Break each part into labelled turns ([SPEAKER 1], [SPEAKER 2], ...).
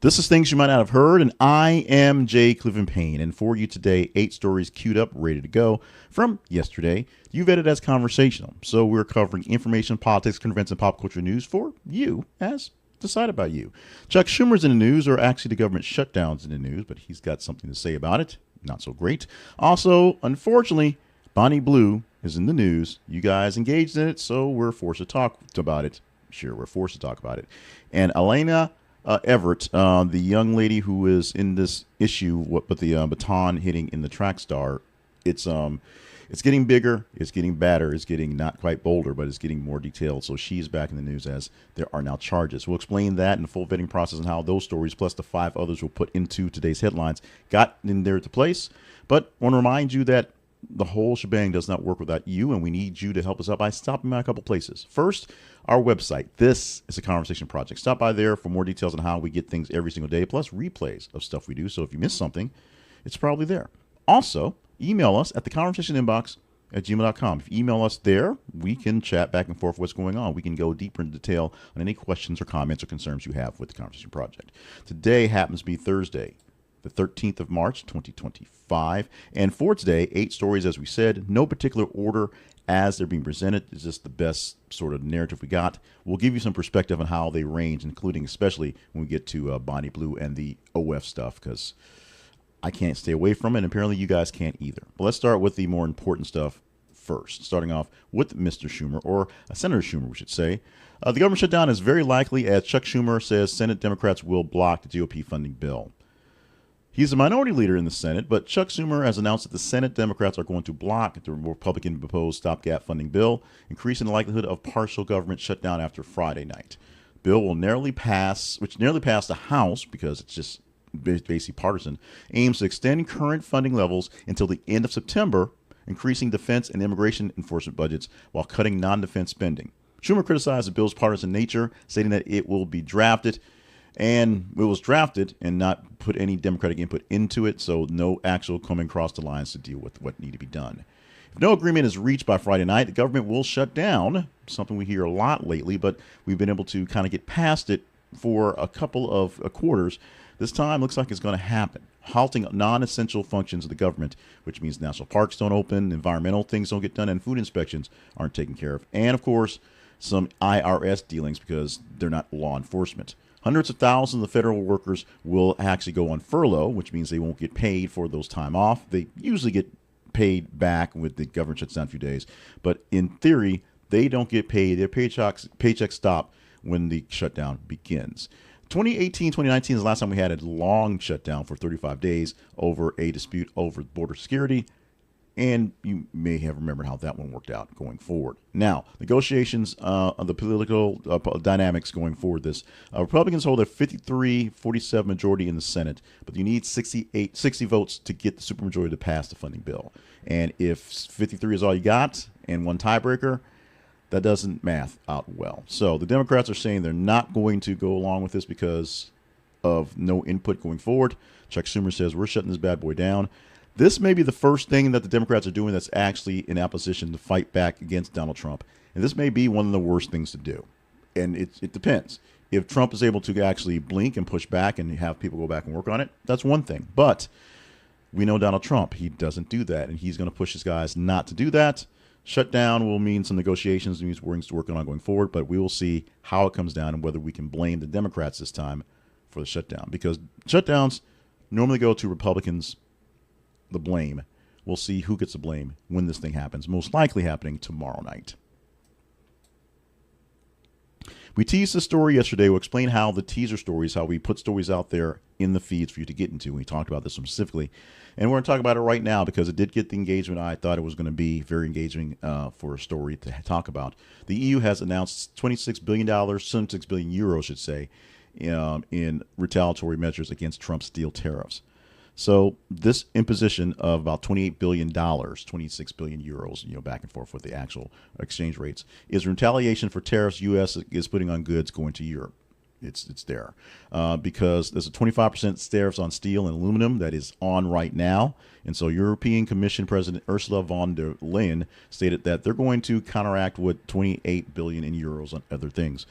[SPEAKER 1] This is things you might not have heard, and I am Jay Clifton Payne. And for you today, 8 stories queued up, ready to go from yesterday. You vetted as conversational. So we're covering information, politics, current events, and pop culture news for you as decided by you. Chuck Schumer's in the news, or actually the government shutdown's in the news, but he's got something to say about it. Not so great. Also, unfortunately, Bonnie Blue is in the news. You guys engaged in it, so we're forced to talk about it. Sure, we're forced to talk about it. And Alaila, Everett, the young lady who is in this issue, with the baton hitting in the track star, it's getting bigger, it's getting badder, it's getting not quite bolder, but it's getting more detailed. So she's back in the news as there are now charges. We'll explain that in the full vetting process and how those stories, plus the 5 others we'll put into today's headlines, got in there to place. But I want to remind you that the whole shebang does not work without you, and we need you to help us out by stopping by a couple places. First, our website. This is a conversation project. Stop by there for more details on how we get things every single day, plus replays of stuff we do. So if you miss something, it's probably there. Also, email us at theconversationinbox@gmail.com. If you email us there, we can chat back and forth what's going on. We can go deeper into detail on any questions or comments or concerns you have with the Conversation Project. Today happens to be Thursday, the 13th of March, 2025. And for today, 8 stories, as we said, no particular order as they're being presented. It's just the best sort of narrative we got. We'll give you some perspective on how they range, including especially when we get to Bonnie Blue and the OF stuff, because I can't stay away from it, and apparently you guys can't either. But let's start with the more important stuff first, starting off with Mr. Schumer, or Senator Schumer, we should say. The government shutdown is very likely, as Chuck Schumer says Senate Democrats will block the GOP funding bill. He's a minority leader in the Senate, but Chuck Schumer has announced that the Senate Democrats are going to block the Republican proposed stopgap funding bill, increasing the likelihood of partial government shutdown after Friday night. Bill will narrowly pass, which narrowly passed the House because it's just basically partisan, aims to extend current funding levels until the end of September, increasing defense and immigration enforcement budgets while cutting non-defense spending. Schumer criticized the bill's partisan nature, stating that it will be drafted and it was drafted and not put any Democratic input into it, so no actual coming across the lines to deal with what need to be done. If no agreement is reached by Friday night, the government will shut down, something we hear a lot lately, but we've been able to kind of get past it for a couple of quarters. This time looks like it's going to happen, halting non-essential functions of the government, which means national parks don't open, environmental things don't get done, and food inspections aren't taken care of. And, of course, some IRS dealings because they're not law enforcement. Hundreds of thousands of federal workers will actually go on furlough, which means they won't get paid for those time off. They usually get paid back with the government shuts down a few days. But in theory, they don't get paid. Their paychecks stop when the shutdown begins. 2018-2019 is the last time we had a long shutdown for 35 days over a dispute over border security. And you may have remembered how that one worked out going forward. Now, negotiations on the political dynamics going forward. Republicans hold a 53-47 majority in the Senate, but you need 60 votes to get the supermajority to pass the funding bill. And if 53 is all you got and one tiebreaker, that doesn't math out well. So the Democrats are saying they're not going to go along with this because of no input going forward. Chuck Schumer says we're shutting this bad boy down. This may be the first thing that the Democrats are doing that's actually in opposition to fight back against Donald Trump. And this may be one of the worst things to do. And it depends. If Trump is able to actually blink and push back and have people go back and work on it, that's one thing. But we know Donald Trump. He doesn't do that. And he's going to push his guys not to do that. Shutdown will mean some negotiations, means things to work on going forward. But we will see how it comes down and whether we can blame the Democrats this time for the shutdown. Because shutdowns normally go to Republicans, the blame. We'll see who gets the blame when this thing happens. Most likely happening tomorrow night. We teased the story yesterday. We'll explain how the teaser stories, how we put stories out there in the feeds for you to get into. We talked about this specifically. And we're going to talk about it right now because it did get the engagement I thought it was going to be. Very engaging for a story to talk about. The EU has announced $26 billion, 76 billion euros, should say, in retaliatory measures against Trump's steel tariffs. So this imposition of about $28 billion, 26 billion euros, back and forth with the actual exchange rates, is retaliation for tariffs U.S. is putting on goods going to Europe. It's there because there's a 25% tariffs on steel and aluminum that is on right now. And so European Commission President Ursula von der Leyen stated that they're going to counteract with 28 billion in euros on other things.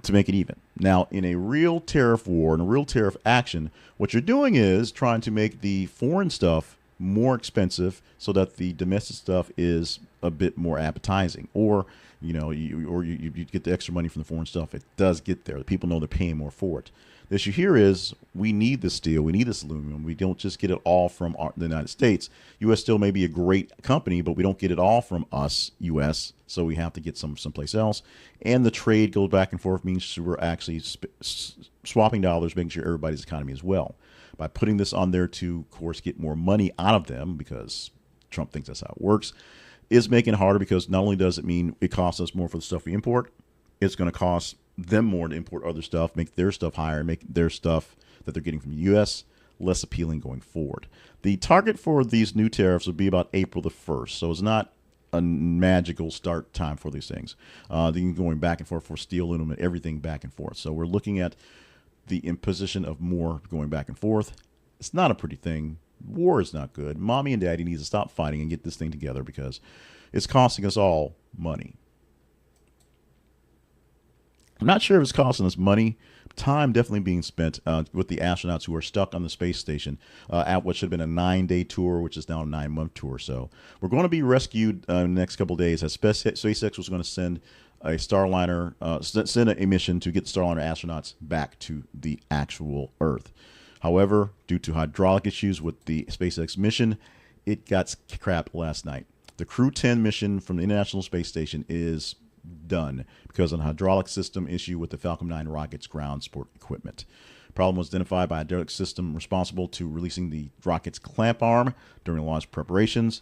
[SPEAKER 1] to make it even. Now, in a real tariff war and a real tariff action, what you're doing is trying to make the foreign stuff more expensive so that the domestic stuff is a bit more appetizing, or you get the extra money from the foreign stuff. It does get there. The people know they're paying more for it. The issue here is we need this steel, we need this aluminum. We don't just get it all from the United States. U.S. Steel may be a great company, but we don't get it all from us, U.S., so we have to get someplace else. And the trade goes back and forth means we're actually swapping dollars, making sure everybody's economy is well. By putting this on there to, of course, get more money out of them, because Trump thinks that's how it works, is making it harder, because not only does it mean it costs us more for the stuff we import, it's going to cost them more to import other stuff, make their stuff higher, make their stuff that they're getting from the U.S. less appealing going forward. The target for these new tariffs would be about April the 1st, so it's not a magical start time for these things. They're going back and forth for steel, aluminum, everything back and forth. So we're looking at the imposition of more going back and forth. It's not a pretty thing. War is not good. Mommy and Daddy need to stop fighting and get this thing together, because it's costing us all money. I'm not sure if it's costing us money. Time definitely being spent with the astronauts who are stuck on the space station at what should have been a 9-day tour, which is now a 9-month tour. So we're going to be rescued in the next couple of days, as SpaceX was going to send a Starliner, send a mission to get the Starliner astronauts back to the actual Earth. However, due to hydraulic issues with the SpaceX mission, it got scrapped last night. The Crew 10 mission from the International Space Station is done because of a hydraulic system issue with the Falcon 9 rocket's ground support equipment. Problem was identified by a hydraulic system responsible to releasing the rocket's clamp arm during launch preparations.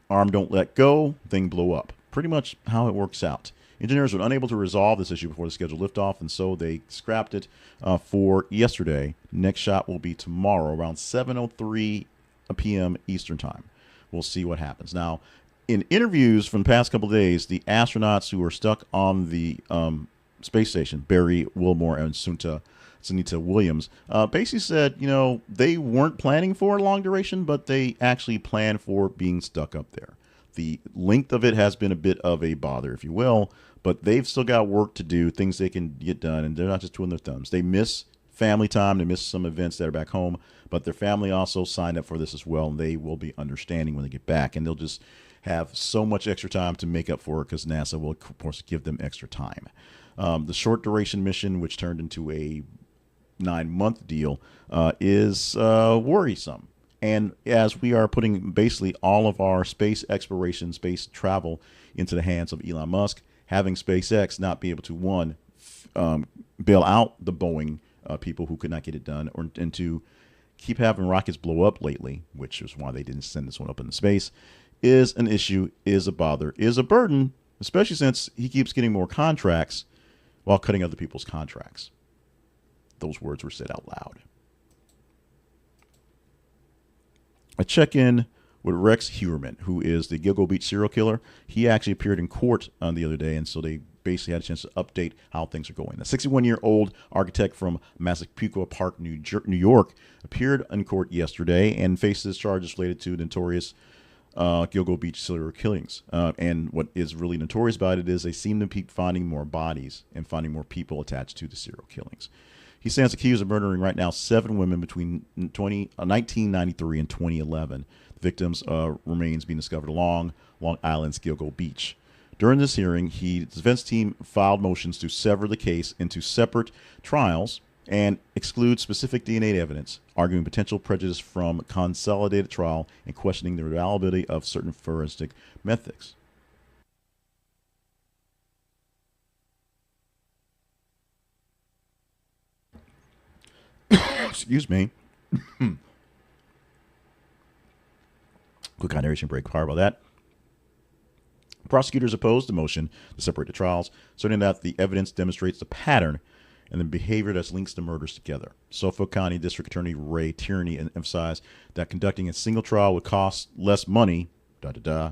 [SPEAKER 1] Arm don't let go, thing blow up. Pretty much how it works out. Engineers were unable to resolve this issue before the scheduled liftoff, and so they scrapped it for yesterday. Next shot will be tomorrow around 7:03 p.m. Eastern time. We'll see what happens. Now, in interviews from the past couple of days, the astronauts who were stuck on the space station, Barry Wilmore and Sunita Williams, basically said, they weren't planning for a long duration, but they actually planned for being stuck up there. The length of it has been a bit of a bother, if you will, but they've still got work to do, things they can get done, and they're not just twiddling their thumbs. They miss family time, they miss some events that are back home, but their family also signed up for this as well, and they will be understanding when they get back, and they'll just have so much extra time to make up for it, because NASA will, of course, give them extra time. The short duration mission, which turned into a 9-month deal, is worrisome. And as we are putting basically all of our space exploration, space travel into the hands of Elon Musk, having SpaceX not be able to, one, bail out the Boeing people who could not get it done, and to keep having rockets blow up lately, which is why they didn't send this one up into space, is an issue, is a bother, is a burden, especially since he keeps getting more contracts while cutting other people's contracts. Those words were said out loud. I check in with Rex Heuermann, who is the Gilgo Beach serial killer. He actually appeared in court the other day, and so they basically had a chance to update how things are going. The 61-year-old architect from Massapequa Park, New York, appeared in court yesterday and faces charges related to notorious Gilgo Beach serial killings. And what is really notorious about it is they seem to keep finding more bodies and finding more people attached to the serial killings. He stands accused of murdering right now 7 women between 1993 and 2011. The victims' remains being discovered along Long Island's Gilgo Beach. During this hearing, the defense team filed motions to sever the case into separate trials and exclude specific DNA evidence, arguing potential prejudice from consolidated trial and questioning the reliability of certain forensic methods. Excuse me. Quick hydration break. Sorry about that. Prosecutors opposed the motion to separate the trials, asserting that the evidence demonstrates the pattern and the behavior that links the murders together. Suffolk County District Attorney Ray Tierney emphasized that conducting a single trial would cost less money,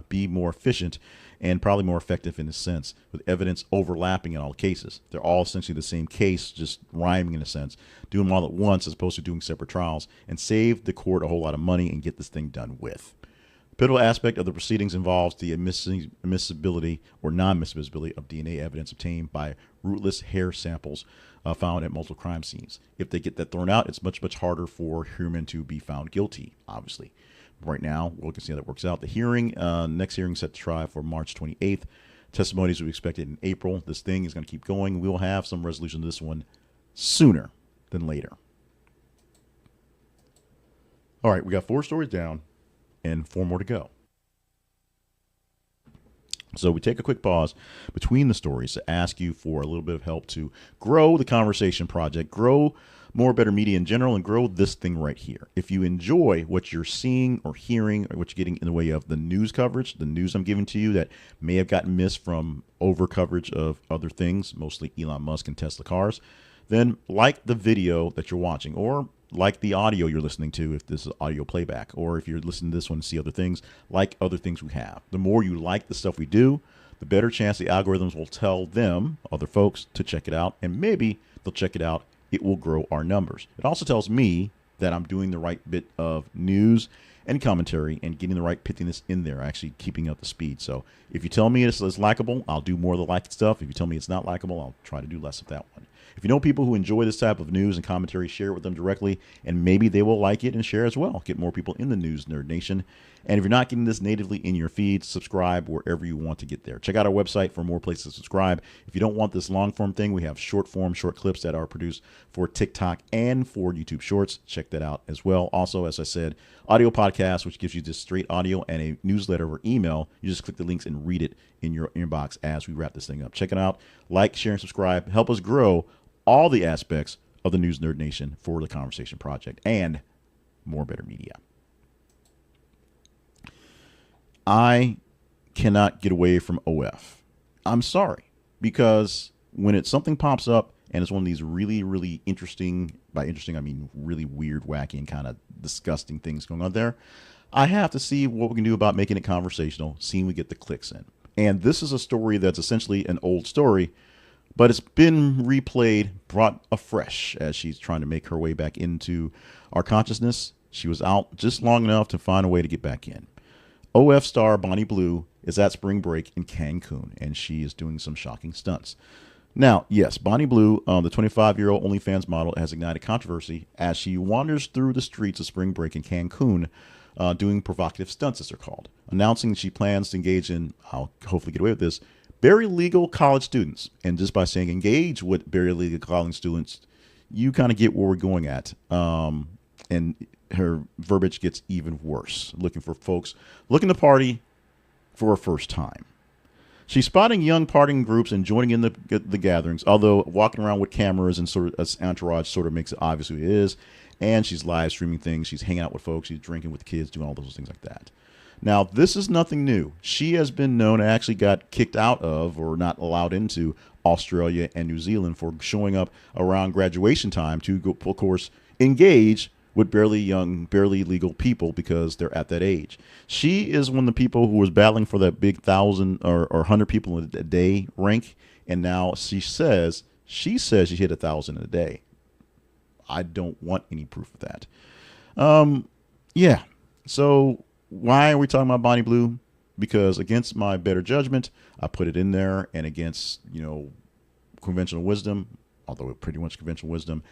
[SPEAKER 1] be more efficient, and probably more effective in a sense, with evidence overlapping in all cases. They're all essentially the same case, just rhyming in a sense. Do them all at once as opposed to doing separate trials, and save the court a whole lot of money and get this thing done with. Pivotal aspect of the proceedings involves the admissibility or non-admissibility of DNA evidence obtained by rootless hair samples found at multiple crime scenes. If they get that thrown out, it's much, much harder for Heuermann to be found guilty, obviously. Right now, we'll see how that works out. The hearing, next hearing set to try for March 28th. Testimonies will be expected in April. This thing is going to keep going. We'll have some resolution to this one sooner than later. All right, we got 4 stories down and 4 more to go. So we take a quick pause between the stories to ask you for a little bit of help to grow the Conversation Project, grow more better media in general, and grow this thing right here. If you enjoy what you're seeing or hearing or what you're getting in the way of the news coverage, the news I'm giving to you that may have gotten missed from over coverage of other things, mostly Elon Musk and Tesla cars, then like the video that you're watching, or like the audio you're listening to if this is audio playback, or if you're listening to this one and see other things, like other things we have. The more you like the stuff we do, the better chance the algorithms will tell them, other folks, to check it out, and maybe they'll check it out. It will grow our numbers. It also tells me that I'm doing the right bit of news and commentary and getting the right pithiness in there, actually keeping up the speed. So if you tell me it's likable, I'll do more of the liked stuff. If you tell me it's not likable, I'll try to do less of that one. If you know people who enjoy this type of news and commentary, share it with them directly, and maybe they will like it and share as well. Get more people in the News Nerd Nation. And if you're not getting this natively in your feed, subscribe wherever you want to get there. Check out our website for more places to subscribe. If you don't want this long form thing, we have short form, short clips that are produced for TikTok and for YouTube Shorts. Check that out as well. Also, as I said, audio podcast, which gives you just straight audio, and a newsletter or email. You just click the links and read it in your inbox as we wrap this thing up. Check it out. Like, share, and subscribe. Help us grow all the aspects of the News Nerd Nation for the Conversation Project and more better media. I cannot get away from OF. I'm sorry, because when something pops up and it's one of these really, really interesting, by interesting I mean really weird, wacky, and kind of disgusting things going on there, I have to see what we can do about making it conversational, seeing we get the clicks in. And this is a story that's essentially an old story, but it's been replayed, brought afresh as she's trying to make her way back into our consciousness. She was out just long enough to find a way to get back in. OF star Bonnie Blue is at spring break in Cancun, and she is doing some shocking stunts. Now, yes, Bonnie Blue, the 25-year-old OnlyFans model, has ignited controversy as she wanders through the streets of spring break in Cancun, doing provocative stunts, as they're called, announcing she plans to engage in, I'll hopefully get away with this, very legal college students. And just by saying engage with very legal college students, you kind of get where we're going at. And her verbiage gets even worse, looking for folks looking to party for a first time. She's spotting young partying groups and joining in the gatherings, although walking around with cameras and sort of entourage sort of makes it obvious who it is. And she's live streaming things. She's hanging out with folks. She's drinking with kids, doing all those things like that. Now, this is nothing new. She has been known, actually got kicked out of or not allowed into Australia and New Zealand for showing up around graduation time to, go, of course, engage with barely legal people because they're at that age. She is one of the people who was battling for that big 1,000 or 100 people a day rank, and now she says she hit 1,000 a day. I don't want any proof of that. Yeah. So why are we talking about Bonnie Blue? Because against my better judgment, I put it in there, and against, conventional wisdom, although it's pretty much conventional wisdom,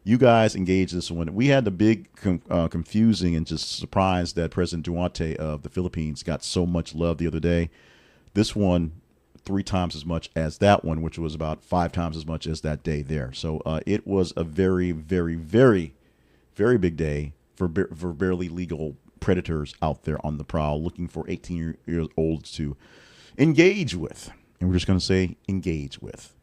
[SPEAKER 1] you guys engaged this one. We had the big confusing and just surprise that President Duarte of the Philippines got so much love the other day. This one 3 times as much as that one, which was about 5 times as much as that day there. So it was a very, very, very, very big day for barely legal predators out there on the prowl looking for 18-year-olds to engage with. And we're just going to say engage with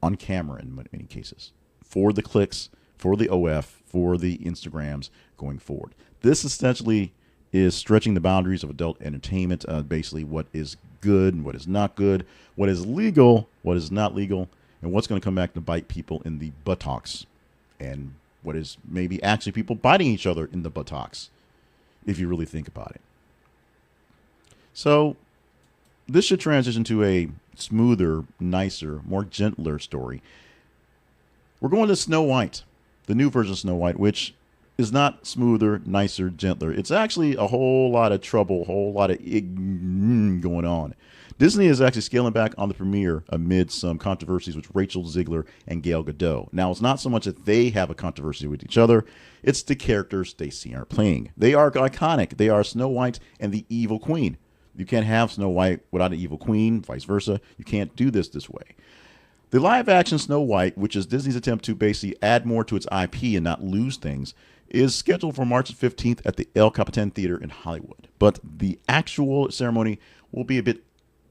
[SPEAKER 1] on camera in many cases for the clicks, for the OF, for the Instagrams going forward. This essentially is stretching the boundaries of adult entertainment, basically what is good and what is not good, what is legal, what is not legal, and what's going to come back to bite people in the buttocks, and what is maybe actually people biting each other in the buttocks, if you really think about it. So this should transition to a smoother, nicer, more gentler story. We're going to Snow White, the new version of Snow White, which is not smoother, nicer, gentler. It's actually a whole lot of trouble, a whole lot of going on. Disney is actually scaling back on the premiere amid some controversies with Rachel Zegler and Gal Gadot. Now, it's not so much that they have a controversy with each other, it's the characters they see are playing. They are iconic. They are Snow White and the Evil Queen. You can't have Snow White without an evil queen, vice versa. You can't do this way. The live-action Snow White, which is Disney's attempt to basically add more to its IP and not lose things, is scheduled for March 15th at the El Capitan Theater in Hollywood. But the actual ceremony will be a bit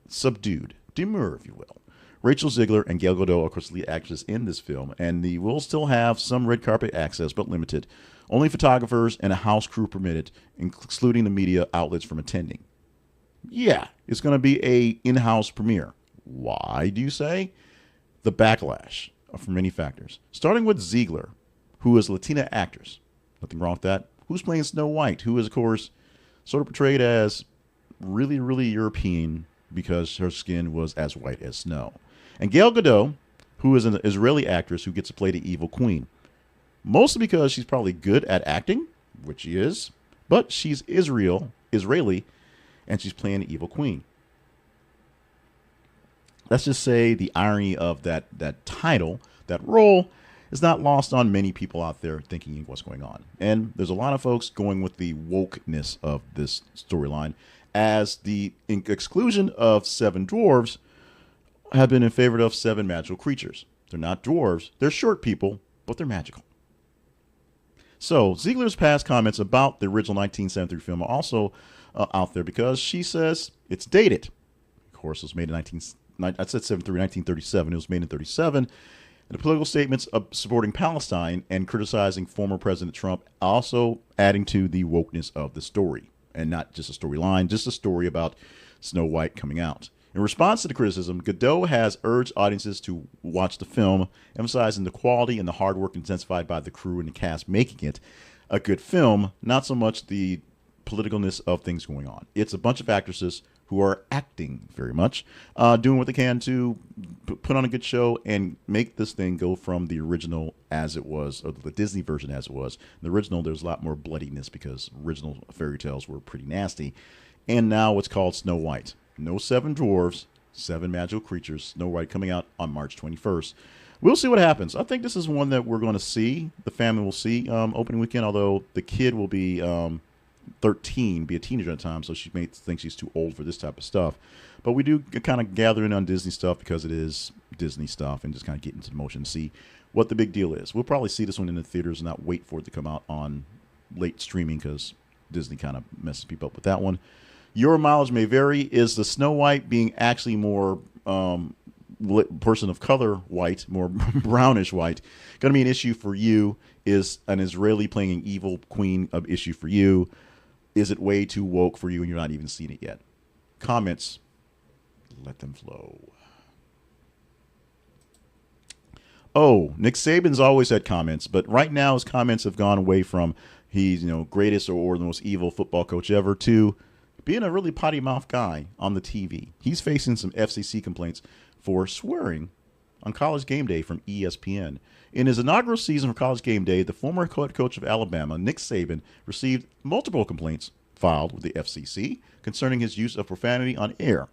[SPEAKER 1] subdued, demure, if you will. Rachel Zegler and Gal Gadot are, of course, the lead actresses in this film, and they will still have some red carpet access, but limited. Only photographers and a house crew permitted, excluding the media outlets from attending. Yeah, it's going to be a in-house premiere. Why, do you say? The backlash from many factors. Starting with Zegler, who is a Latina actress. Nothing wrong with that. Who's playing Snow White, who is, of course, sort of portrayed as really, really European because her skin was as white as snow. And Gal Gadot, who is an Israeli actress who gets to play the evil queen. Mostly because she's probably good at acting, which she is, but she's Israeli, and she's playing the evil queen. Let's just say the irony of that title, that role, is not lost on many people out there thinking what's going on. And there's a lot of folks going with the wokeness of this storyline, as the exclusion of 7 dwarves have been in favor of 7 magical creatures. They're not dwarves, they're short people, but they're magical. So Ziegler's past comments about the original 1973 film are also out there because she says it's dated. Of course, it was made in 1937. It was made in 37. And the political statements of supporting Palestine and criticizing former President Trump, also adding to the wokeness of the story. And not just a storyline, just a story about Snow White coming out. In response to the criticism, Gadot has urged audiences to watch the film, emphasizing the quality and the hard work intensified by the crew and the cast making it a good film, not so much the politicalness of things going on. It's a bunch of actresses who are acting very much, doing what they can to put on a good show and make this thing go from the original as it was, or the Disney version as it was. In the original, there's a lot more bloodiness because original fairy tales were pretty nasty. And now what's called Snow White. No 7 dwarves, 7 magical creatures. Snow White coming out on March 21st. We'll see what happens. I think this is one that we're going to see. The family will see opening weekend, although the kid will be 13, be a teenager at the time, so she may think she's too old for this type of stuff. But we do kind of gather in on Disney stuff because it is Disney stuff and just kind of get into the motion and see what the big deal is. We'll probably see this one in the theaters and not wait for it to come out on late streaming because Disney kind of messes people up with that one. Your mileage may vary. Is the Snow White being actually more person of color white, more brownish white, going to be an issue for you? Is an Israeli playing an evil queen an issue for you? Is it way too woke for you and you're not even seeing it yet? Comments, let them flow. Oh, Nick Saban's always had comments, but right now his comments have gone away from he's, greatest or the most evil football coach ever to being a really potty mouth guy on the TV. He's facing some FCC complaints for swearing on College GameDay from ESPN. In his inaugural season for College GameDay, the former head coach of Alabama, Nick Saban, received multiple complaints filed with the FCC concerning his use of profanity on air.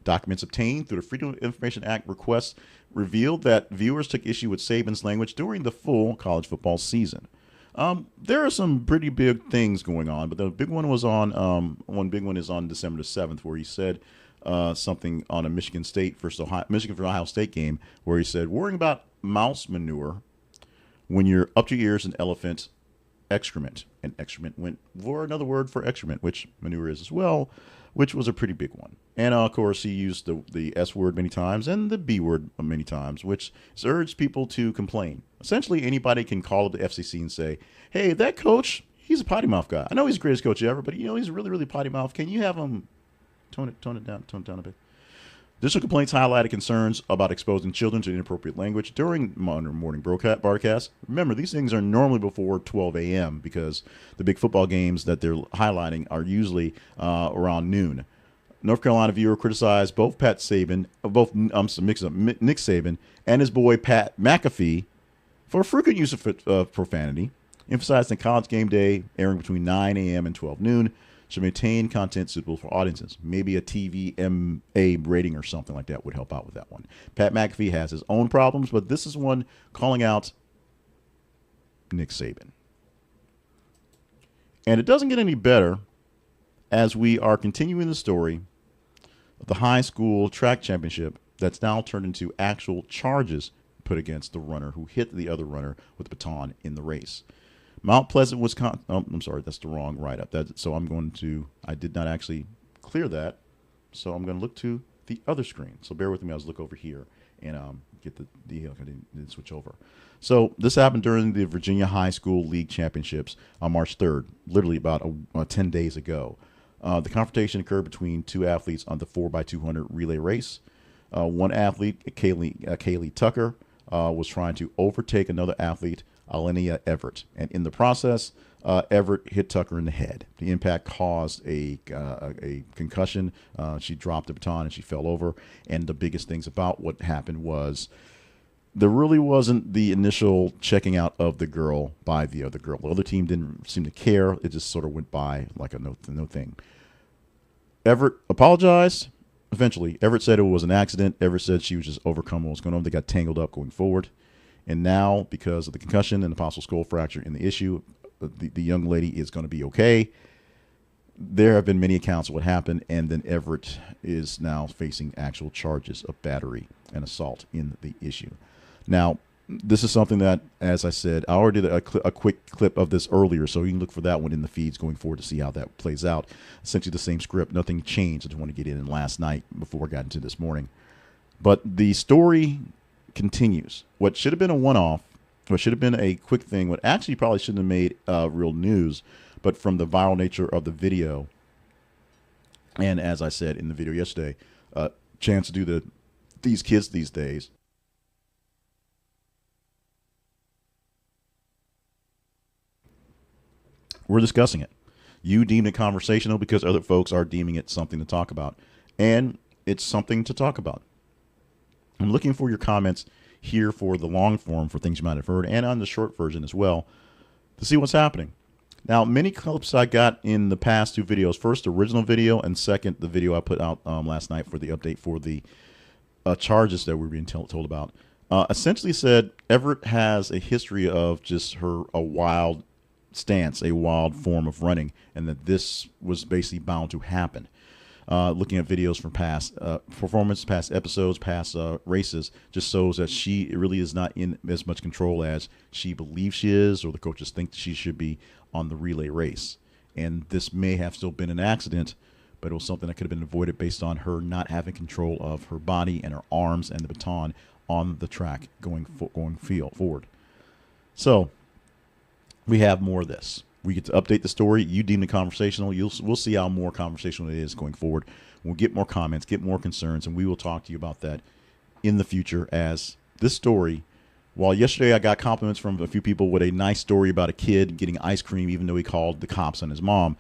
[SPEAKER 1] Documents obtained through the Freedom of Information Act requests revealed that viewers took issue with Saban's language during the full college football season. There are some pretty big things going on, but the big one was on one big one is on December the 7th, where he said something on a Michigan versus Ohio State game, where he said, worrying about mouse manure when you're up to your ears in elephant excrement. And excrement went for another word for excrement, which manure is as well, which was a pretty big one. And of course, he used the S word many times and the B word many times, which has urged people to complain. Essentially, anybody can call up the FCC and say, hey, that coach, he's a potty mouth guy. I know he's the greatest coach ever, but he's really, really potty mouth. Can you have him tone it down a bit? Additional complaints highlighted concerns about exposing children to inappropriate language during morning broadcasts. Remember, these things are normally before 12 a.m. because the big football games that they're highlighting are usually around noon. North Carolina viewer criticized both Nick Saban and his boy Pat McAfee for frequent use of profanity. emphasized that college game day, airing between 9 a.m. and 12 noon, should maintain content suitable for audiences. Maybe a TVMA rating or something like that would help out with that one. Pat McAfee has his own problems, but this is one calling out Nick Saban. And it doesn't get any better as we are continuing the story of the high school track championship that's now turned into actual charges put against the runner who hit the other runner with the baton in the race. Mount Pleasant, Wisconsin. Oh, I'm sorry, that's the wrong write-up. So I did not actually clear that. So I'm going to look to the other screen. So bear with me. I was look over here and get the I didn't switch over. So this happened during the Virginia High School League Championships on March 3rd, literally about 10 days ago. The confrontation occurred between two athletes on the 4x200 relay race. One athlete, Kaylee Tucker, was trying to overtake another athlete, Alaila Everett, and in the process, Everett hit Tucker in the head. The impact caused a concussion. She dropped the baton and she fell over. And the biggest things about what happened was there really wasn't the initial checking out of the girl by the other girl. The other team didn't seem to care. It just sort of went by like a no thing. Everett apologized. Eventually, Everett said it was an accident. Everett said she was just overcome what was going on. They got tangled up going forward. And now, because of the concussion and the possible skull fracture in the issue, the young lady is going to be okay. There have been many accounts of what happened, and then Everett is now facing actual charges of battery and assault in the issue. Now, this is something that, as I said, I already did a quick clip of this earlier, so you can look for that one in the feeds going forward to see how that plays out. Essentially the same script. Nothing changed. I just want to get in last night before I got into this morning. But the story continues. What should have been a one-off, what should have been a quick thing, what actually probably shouldn't have made real news, but from the viral nature of the video, and as I said in the video yesterday, chance to do these kids these days. We're discussing it. You deemed it conversational because other folks are deeming it something to talk about. And it's something to talk about. I'm looking for your comments here for the long form for things you might have heard and on the short version as well to see what's happening. Now, many clips I got in the past two videos. First, the original video, and second, the video I put out last night for the update for the charges that we're being told about. Essentially said Everett has a history of just a wild stance, a wild form of running, and that this was basically bound to happen. Looking at videos from past performance, past episodes, past races, just shows that she really is not in as much control as she believes she is, or the coaches think she should be on the relay race. And this may have still been an accident, but it was something that could have been avoided based on her not having control of her body and her arms and the baton on the track going forward. So we have more of this. We get to update the story. You deem it conversational. We'll see how more conversational it is going forward. We'll get more comments, get more concerns, and we will talk to you about that in the future as this story. While yesterday I got compliments from a few people with a nice story about a kid getting ice cream even though he called the cops on his mom,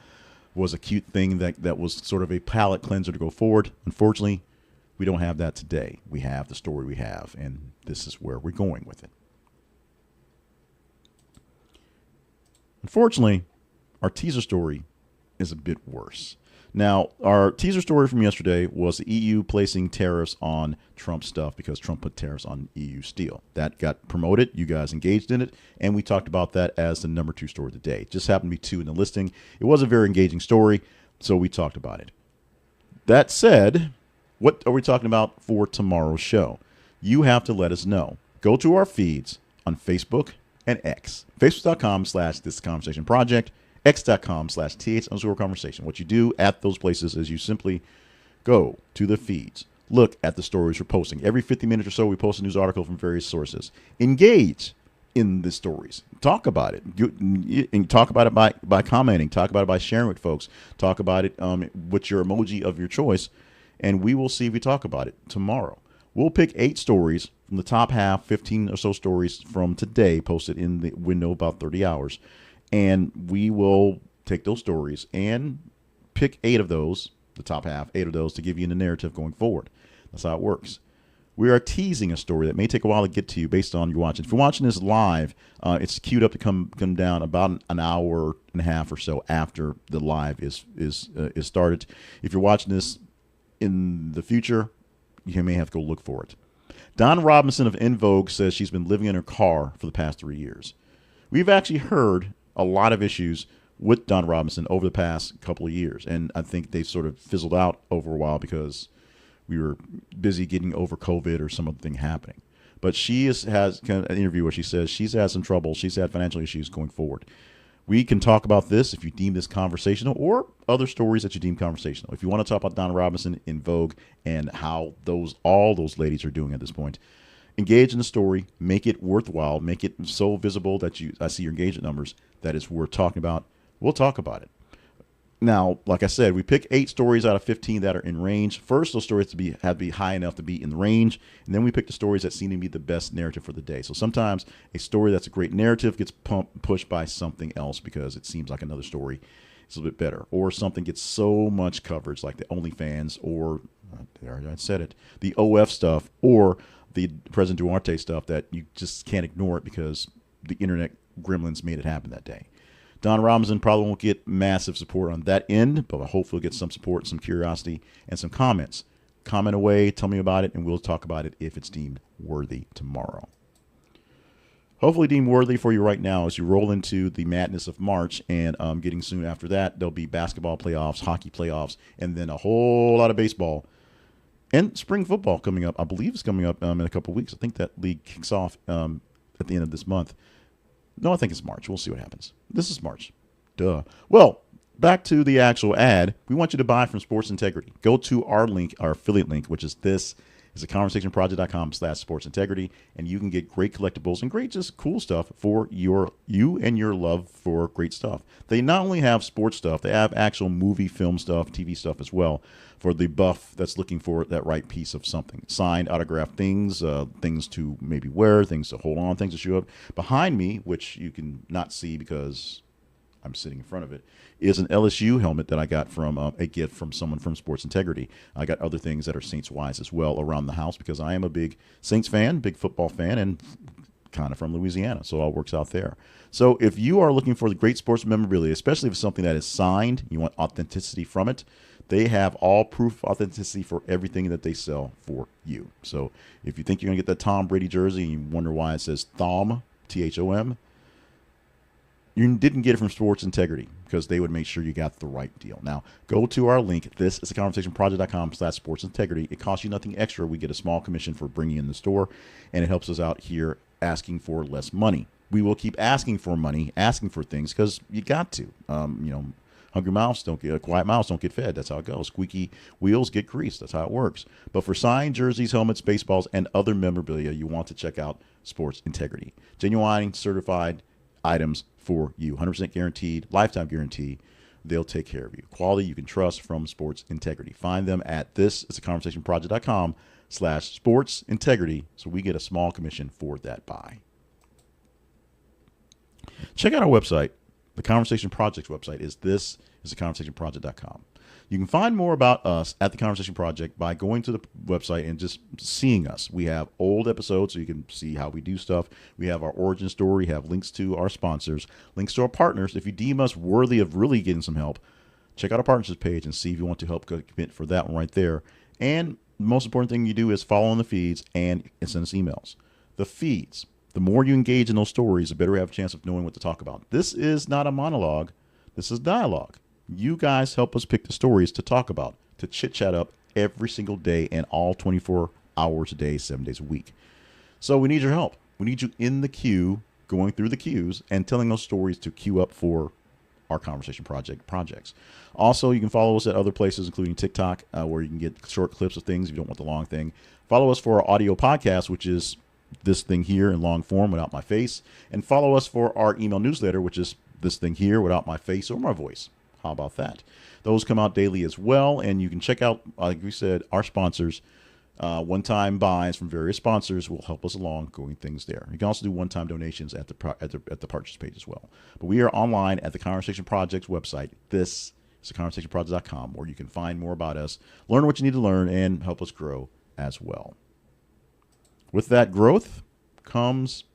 [SPEAKER 1] was a cute thing that was sort of a palate cleanser to go forward. Unfortunately, we don't have that today. We have the story we have, and this is where we're going with it. Unfortunately, our teaser story is a bit worse. Now, our teaser story from yesterday was the EU placing tariffs on Trump stuff because Trump put tariffs on EU steel. That got promoted. You guys engaged in it, and we talked about that as the number 2 story of the day. It just happened to be 2 in the listing. It was a very engaging story, so we talked about it. That said, what are we talking about for tomorrow's show? You have to let us know. Go to our feeds on Facebook and X. Facebook.com/thisconversationproject, X.com/th_conversation. What you do at those places is you simply go to the feeds, look at the stories we're posting. Every 50 minutes or so, we post a news article from various sources. Engage in the stories. Talk about it. And talk about it by commenting. Talk about it by sharing with folks. Talk about it with your emoji of your choice, and we will see if we talk about it tomorrow. We'll pick 8 stories from the top half, 15 or so stories from today, posted in the window about 30 hours. And we will take those stories and pick 8 of those, the top half, 8 of those, to give you the narrative going forward. That's how it works. We are teasing a story that may take a while to get to you based on your watching. If you're watching this live, it's queued up to come down about an hour and a half or so after the live is started. If you're watching this in the future, you may have to go look for it. Don Robinson of En Vogue says she's been living in her car for the past 3 years. We've actually heard a lot of issues with Don Robinson over the past couple of years, and I think they've sort of fizzled out over a while because we were busy getting over COVID or some other thing happening. But she has kind of an interview where she says she's had some trouble. She's had financial issues going forward. We can talk about this if you deem this conversational, or other stories that you deem conversational. If you want to talk about Don Robinson, En Vogue, and how all those ladies are doing at this point, engage in the story, make it worthwhile, make it so visible that I see your engagement numbers that it's worth talking about. We'll talk about it. Now, like I said, we pick 8 stories out of 15 that are in range. First, those stories have to be high enough to be in the range, and then we pick the stories that seem to be the best narrative for the day. So sometimes a story that's a great narrative gets pushed by something else because it seems like another story is a little bit better, or something gets so much coverage like the OnlyFans, or I said it, the OF stuff, or the President Duarte stuff that you just can't ignore it because the internet gremlins made it happen that day. Don Robinson probably won't get massive support on that end, but hopefully get some support, some curiosity, and some comments. Comment away, tell me about it, and we'll talk about it if it's deemed worthy tomorrow. Hopefully deemed worthy for you right now as you roll into the madness of March, and getting soon after that, there'll be basketball playoffs, hockey playoffs, and then a whole lot of baseball. And spring football coming up. I believe it's coming up in a couple of weeks. I think that league kicks off at the end of this month. No, I think it's March. We'll see what happens. This is March. Duh. Well, back to the actual ad. We want you to buy from Sports Integrity. Go to our link, our affiliate link, which is this. It's a conversationproject.com/sports integrity, and you can get great collectibles and great just cool stuff for you and your love for great stuff. They not only have sports stuff, they have actual movie, film stuff, TV stuff as well for the buff that's looking for that right piece of something. Signed, autographed things, things to maybe wear, things to hold on, things to show up. Behind me, which you can not see because I'm sitting in front of it, is an LSU helmet that I got from a gift from someone from Sports Integrity. I got other things that are Saints-wise as well around the house because I am a big Saints fan, big football fan, and kind of from Louisiana, so it all works out there. So if you are looking for the great sports memorabilia, especially if it's something that is signed, you want authenticity from it, they have all proof of authenticity for everything that they sell for you. So if you think you're going to get that Tom Brady jersey and you wonder why it says Thom, Thom, you didn't get it from Sports Integrity because they would make sure you got the right deal. Now, go to our link. This is conversationproject.com/sports integrity. It costs you nothing extra. We get a small commission for bringing in the store, and it helps us out here asking for less money. We will keep asking for money, asking for things because you got to. Hungry mouths don't get, quiet mouths don't get fed. That's how it goes. Squeaky wheels get greased. That's how it works. But for signed jerseys, helmets, baseballs, and other memorabilia, you want to check out Sports Integrity. Genuine, certified items for you. 100% guaranteed, lifetime guarantee. They'll take care of you. Quality you can trust from Sports Integrity. Find them at thisistheconversationproject.com/sports integrity so we get a small commission for that buy. Check out our website. The Conversation Project's website is thisistheconversationproject.com. You can find more about us at The Conversation Project by going to the website and just seeing us. We have old episodes so you can see how we do stuff. We have our origin story. We have links to our sponsors, links to our partners. If you deem us worthy of really getting some help, check out our partnerships page and see if you want to help commit for that one right there. And the most important thing you do is follow on the feeds and send us emails. The feeds. The more you engage in those stories, the better we have a chance of knowing what to talk about. This is not a monologue. This is dialogue. You guys help us pick the stories to talk about, to chit-chat up every single day and all 24 hours a day, 7 days a week. So we need your help. We need you in the queue, going through the queues, and telling those stories to queue up for our Conversation Project projects. Also, you can follow us at other places, including TikTok, where you can get short clips of things if you don't want the long thing. Follow us for our audio podcast, which is this thing here in long form without my face. And follow us for our email newsletter, which is this thing here without my face or my voice. How about that? Those come out daily as well, and you can check out, like we said, our sponsors. One-time buys from various sponsors will help us along going things there. You can also do one-time donations at the purchase page as well. But we are online at the Conversation Project's website. This is theconversationproject.com, where you can find more about us, learn what you need to learn, and help us grow as well. with that growth comes,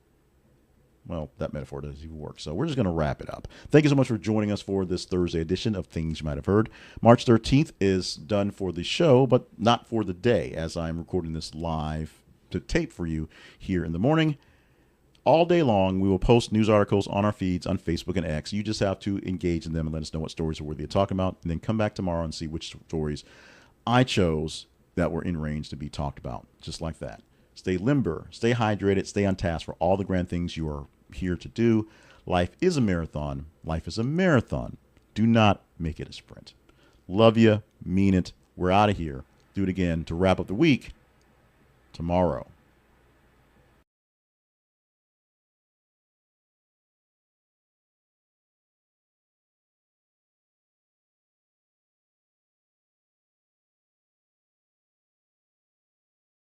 [SPEAKER 1] well, that metaphor doesn't even work. So we're just going to wrap it up. Thank you so much for joining us for this Thursday edition of Things You Might Have Heard. March 13th is done for the show, but not for the day, as I'm recording this live to tape for you here in the morning. All day long, we will post news articles on our feeds on Facebook and X. You just have to engage in them and let us know what stories are worthy of talking about, and then come back tomorrow and see which stories I chose that were in range to be talked about, just like that. Stay limber, stay hydrated, stay on task for all the grand things you are here to do. Life is a marathon. Life is a marathon. Do not make it a sprint. Love you. Mean it. We're out of here. Do it again to wrap up the week tomorrow.